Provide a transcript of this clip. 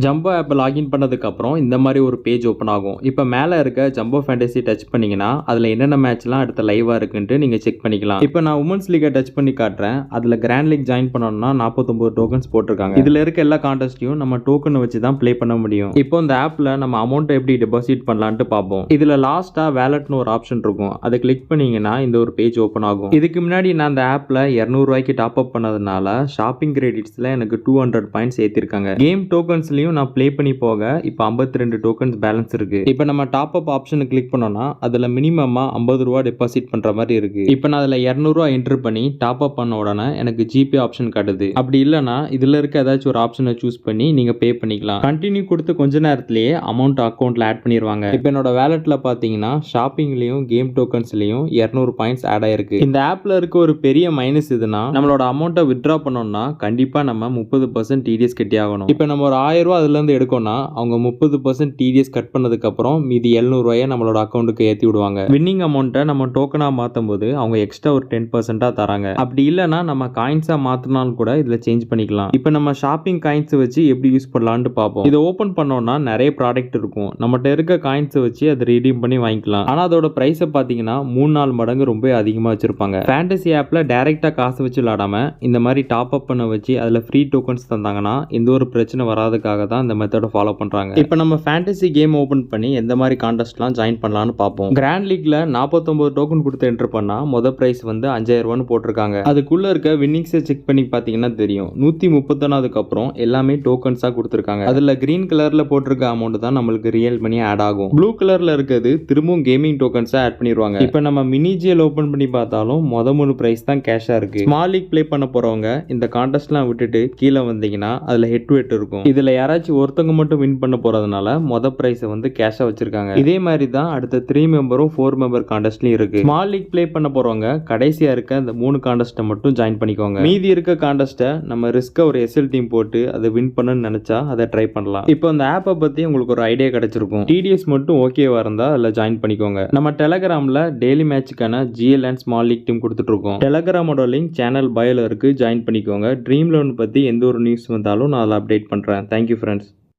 Jumbo app login பண்ணதுக்கு அப்புறம் இந்த மாதிரி ஒரு பேஜ் ஓப்பன் ஆகும். இப்போ மேலே இருக்க ஜம்போ ஃபேண்டசி டச் பண்ணீங்கன்னா அதில் என்னென்ன மேட்ச்லாம் அடுத்த லைவா இருக்குன்ட்டு நீங்க செக் பண்ணிக்கலாம். இப்போ நான் உமன்ஸ் லீகை டச் பண்ணி காட்டுறேன். அதுல கிராண்ட் லீக் ஜாயின் பண்ணணும்னா 49 டோக்கன்ஸ் போட்டிருக்காங்க. இதுல இருக்க எல்லா கான்டெஸ்ட்டையும் நம்ம டோக்கனை வச்சு தான் ப்ளே பண்ண முடியும். இப்போ இந்த ஆப்ல நம்ம அமௌண்ட் எப்படி டெபாசிட் பண்ணலாம்னு பார்ப்போம். இதுல லாஸ்டா வேலட்னு ஒரு ஆப்ஷன் இருக்கும். அதை கிளிக் பண்ணீங்கன்னா இந்த ஒரு பேஜ் ஓப்பன் ஆகும். இதுக்கு முன்னாடி நான் அந்த ஆப்ல 200 ரூபாய்க்கு டாப் அப் பண்ணதுனால ஷாப்பிங் கிரெடிட்ஸ்ல எனக்கு 200 பாயிண்ட்ஸ் ஏத்திருக்காங்க. கேம் டோக்கன்ஸ்லயும் நான் ப்ளே பண்ணி போக இப்போ 52 டோக்கன்ஸ் பேலன்ஸ் இருக்கு. இப்போ நம்ம டாப் அப் ஆப்ஷனை கிளிக் பண்ணோம்னா அதுல மினிமமா 50 ரூபாய் டெபாசிட் பண்ற மாதிரி இருக்கு. இப்போ நான் அதுல 200 ரூபாய் என்டர் பண்ணி டாப் அப் பண்ண உடனே எனக்கு ஜிபே ஆப்ஷன் காட்டுது. அப்படி இல்லைன்னா இதுல இருக்க ஏதாச்சும் ஒரு ஆப்ஷனை சூஸ் பண்ணி நீங்க பே பண்ணிக்கலாம். கண்டினியூ கொடுத்து கொஞ்ச நேரத்திலேயே அமௌண்ட் அக்கௌண்ட்ல ஆட் பண்ணிடுவாங்க. இப்போ என்னோட வேலட்ல பாத்தீங்கன்னா ஷாப்பிங்லயும் கேம் டோக்கன்ஸ்லயும் 200 பாயிண்ட்ஸ் ஆட் ஆயிருக்கு. இந்த ஆப்ல இருக்க ஒரு பெரிய மைனஸ் இதுனா நம்மளோட அமௌண்ட்டை வித்ட்ரா பண்ணோம்னா கண்டிப்பா நம்ம 30% டிடிஎஸ் கட்டி ஆகணும். இப்போ நம்ம ஒரு 1000 ரூபாய் அதுல இருந்து எடுக்கோம்னா அவங்க 30% டிடிஎஸ் கட் பண்ணதுக்கு அப்புறம் மீதி 700 ரூபாயை நம்மளோட அக்கௌண்ட்டுக்கு ஏத்தி விடுவாங்க. வின்னிங் அமௌண்ட்டை நம்ம டோக்கனா மாத்தும் போது அவங்க எக்ஸ்ட்ரா ஒரு 10% தராங்க. அப்படி இல்லைன்னா நம்ம காயின்ஸா மாத்தினாலும் கூட இதுல சேஞ்ச் பண்ணிக்கலாம். இப்போ நம்ம ஷாப்பிங் காயின்ஸ் வச்சு எப்படி யூஸ் பண்ணலாம்னு பார்ப்போம். இதை ஓபன் பண்ணோம்னா நிறைய ப்ராடக்ட் இருக்கும். நம்மகிட்ட இருக்க காயின்ஸ் வச்சு அதை ரீடீம் பண்ணி வாங்கிக்கலாம். ஆனா அதோட பிரைஸை பாத்தீங்கன்னா 3-4 மடங்கு ரொம்ப அதிகமா வச்சிருப்பாங்க. ஃபேண்டசி ஆப்ல டைரக்டா காசு வச்சு விளையாடாம இந்த மாதிரி டாப் அப் பண்ண வச்சு அதுல ஃப்ரீ டோக்கன்ஸ் தந்தாங்கன்னா எந்த ஒரு பிரச்சனை வராதுக்காக தான் இந்த மெத்தட ஃபாலோ பண்றாங்க. இப்போ நம்ம ஃபேண்டசி கேம் ஓபன் பண்ணி எந்த மாதிரி கான்டெஸ்ட்லாம் ஜாயின் பண்ணலாம்னு பார்ப்போம். கிராண்ட் லீக்ல 49 டோக்கன் கொடுத்து என்டர் பண்ணா மொதல் பிரைஸ் வந்து 5000 ரூபான்னு போட்டிருக்காங்க. அதுக்குள்ள இருக்க வின்னிங்ஸை செக் பண்ணி பாத்தீங்கன்னா தெரியும். 131 அப்புறம் எல்லாமே டோக்கன்ஸா கொடுத்திருக்காங்க. அதுல கிரீன் கலர்ல போட்டிருக்க அமௌண்ட் தான் நம்மளுக்கு ரியல் மணி ஆட் ஆகும். ப்ளூ கலர்ல இருக்கிறது திரும்பவும் கேமிங் டோக்கன்ஸா ஆட் பண்ணிடுவாங்க. இப்போ நம்ம மினி ஜிஎல் ஓபன் பண்ணி பார்த்தாலும் மொத 3 பிரைஸ் தான் கேஷா இருக்கு. ஸ்மால் லீக் ப்ளே பண்ண போறவங்க இந்த கான்டெஸ்ட்லாம் விட்டுட்டு கீழே வந்தீங்கன்னா அதுல ஹெட் டு ஹெட் இருக்கும். இதுல யாராச்சும் ஒருத்தவங்க மட்டும் வின் பண்ண போறதுனால மொத பிரைஸ் வந்து கேஷா வச்சிருக்காங்க. இதே மாதிரி தான் அடுத்த 3 மெம்பரும் 4 மெம்பர் கான்டெஸ்ட்லயும் இருக்கு. ஸ்மால் லீக் ப்ளே பண்ண போறவங்க கடைசியா இருக்க இந்த 3 கான்டெஸ்ட்டை மட்டும் ஜாயின் பண்ணிக்கோங்க. மீதி இருக்க கான்டெஸ்ட்டை நம்ம ரிஸ்கா ஒரு எஸ்எல் டீம் போட்டு அதை வின் பண்ணணும்னு நினைச்சா அதை ட்ரை பண்ணலாம். இப்போ அந்த ஆப்பை பத்தி உங்களுக்கு ஒரு ஐடியா கிடைச்சிருக்கும். டிடிஎஸ் மட்டும் ஓகேவா இருந்தா அதுல ஜாயின் பண்ணிக்கோங்க. நம்ம டெலகிராம்ல டெய்லி மேட்சுக்கான GL and small league team கொடுத்துட்டு இருக்கோம். டெலகிராமோட லிங்க் சேனல் பயோல இருக்கு. ஜாயின் பண்ணிக்கோங்க. ட்ரீம் லோன் பத்தி எந்த ஒரு நியூஸ் வந்தாலும் நான் அதில் அப்டேட் பண்றேன். Thank you friends.